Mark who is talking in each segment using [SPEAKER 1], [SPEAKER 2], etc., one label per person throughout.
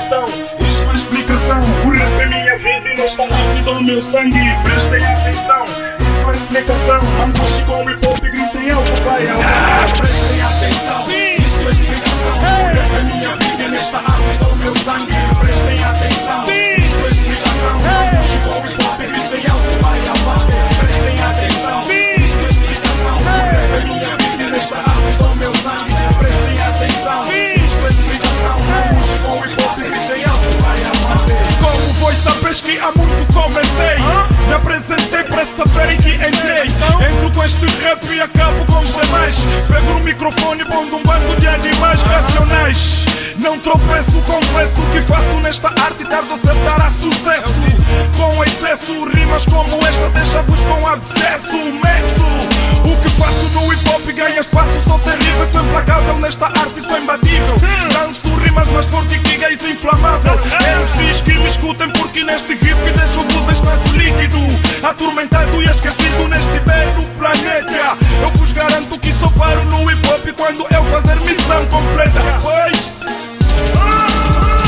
[SPEAKER 1] atenção, isto é explicação. O rap é minha vida e nesta arte dou meu sangue. Prestem atenção, isso é explicação. Mangushi com hip hop e gritem alto, vai ao prestem atenção, isto é explicação. O rap é minha vida e nesta arte dou meu sangue. Prestem atenção, isto é explicação. Mangushi com hip hop e gritem alto, vai ao prestem atenção, isto é explicação. O rap é minha vida e nesta arte dou meu sangue. Prestem atenção, isto é explicação. Mangushi com hip hop e gritem alto, vai ao como vou saberes que há muito comecei. Me apresentei para saberem que entrei. Entro com este rap e acabo com os demais. Pego no microfone e pondo um bando de animais racionais. Não tropeço, confesso que faço nesta arte tarde ou cedo dará sucesso. Com excesso, rimas como esta deixa-vos com abscesso. Meço o que faço no hip hop ganha espaço. Sou terrível, sou implacável nesta arte, sou imbatível. Danço rimas mais forte que gays inflamável. MCs que me escutem porque neste hip deixo-vos em estado líquido, atormentado e esquecido neste belo planeta. Eu vos garanto que só paro no hip hop quando eu fazer missão completa. Pois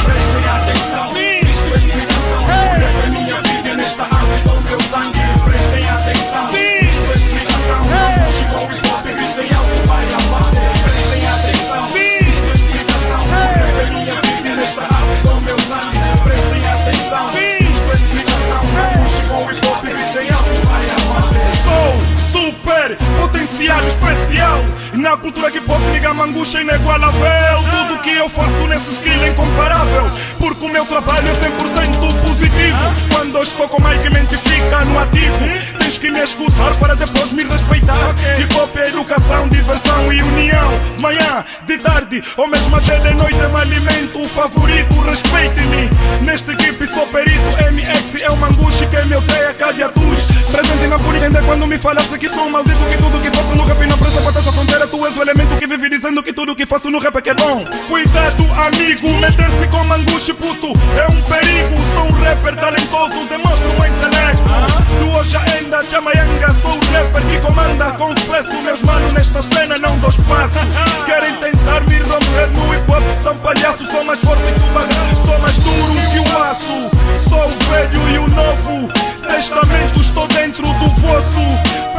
[SPEAKER 1] prestem atenção, isto é explicação. O rap é minha vida e nesta arte dou meu sangue. Prestem atenção, isto é explicação. Mangushi com hip hop e gritem alto, vai abater. Prestem atenção, isto é explicação. O rap é minha vida e nesta arte dou meu sangue. Prestem atenção, isto é explicação. Mangushi com hip hop e gritem alto, vai abater. Sou super potencial especial. E na cultura hip hop ninguém Mangushi é inigualável. Tudo que eu faço nesse skill é incomparável, porque o meu trabalho é 100% positivo. Quando eu estou com o mic mente fica no ativo. Tens que me escutar para depois me respeitar. Hip hop é educação, diversão e união. Manhã, de tarde ou mesmo até de noite é meu alimento favorito. Respeite-me, neste equipe sou perito. MX é o Mangushi que é meu teia cadiatus. Presente na por entender quando me falaste que sou um maldito. Que tudo que faço no rap não presta para essa fronteira. Tu és o elemento que vive dizendo que tudo que faço no rap é que é bom. Cuidado amigo, meter-se com Mangushi puto é um perigo. Sou um rapper talentoso, demonstro um intelecto. Do hoje ainda Jamayanga, sou o rapper que comanda. Confesso meus manos nesta cena não dou espaço. Querem tentar me romper no hip hop, são palhaços. Sou mais forte que o bagaço, sou mais duro que o aço. Sou o velho e o novo testamento, estou dentro do vosso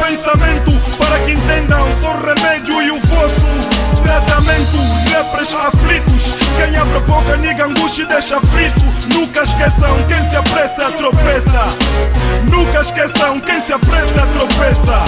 [SPEAKER 1] pensamento. Para que entendam, sou remédio e o vosso tratamento. Rappers aflitos, quem abre a boca niga Mangushi deixa frito. Nunca esqueçam, quem se apressa tropeça. Nunca esqueçam, quem se apressa tropeça.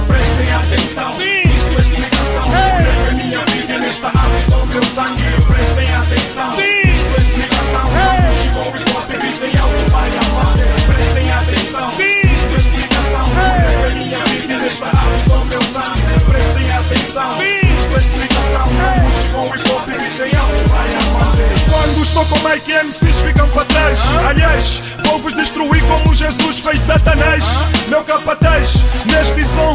[SPEAKER 1] Prestem atenção, isto é explicação. O rap é minha vida e nesta arte dou meu sangue. Prestem atenção, isto é explicação. Mangushi com hip hop e gritem alto, vai abater. Prestem atenção, isto é explicação. O rap é minha vida e nesta arte dou meu sangue. Prestem atenção, isto é explicação. Mangushi com hip hop e gritem alto, vai abater. Quando estou com Mike, MCs ficam para trás. Aliás, vou-vos destruir como Jesus fez Satanás. Meu capataz, neste som,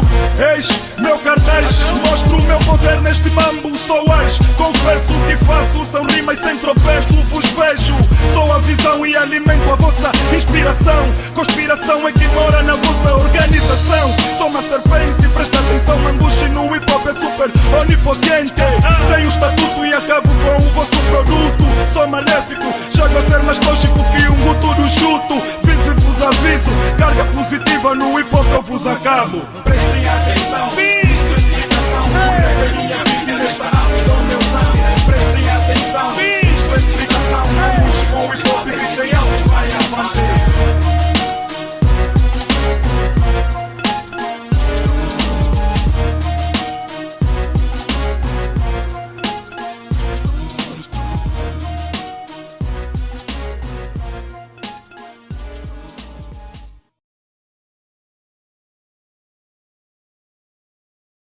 [SPEAKER 1] eis meu cartaz. Mostro o meu poder neste mambo, sou as. Confesso que faço, são rimas sem tropeço. Vos vejo, sou a visão e alimento a vossa inspiração. Conspiração é que mora na vossa organização. Sou uma serpente, presta atenção. Mangushi no hip hop é super onipotente. Tenho estatuto e acabo com o vosso produto. Sou maléfico, chego a ser mais tóxico que um guto do chuto. Vivo e vos aviso, carga positiva no hip hop eu vos acabo. Prestem atenção.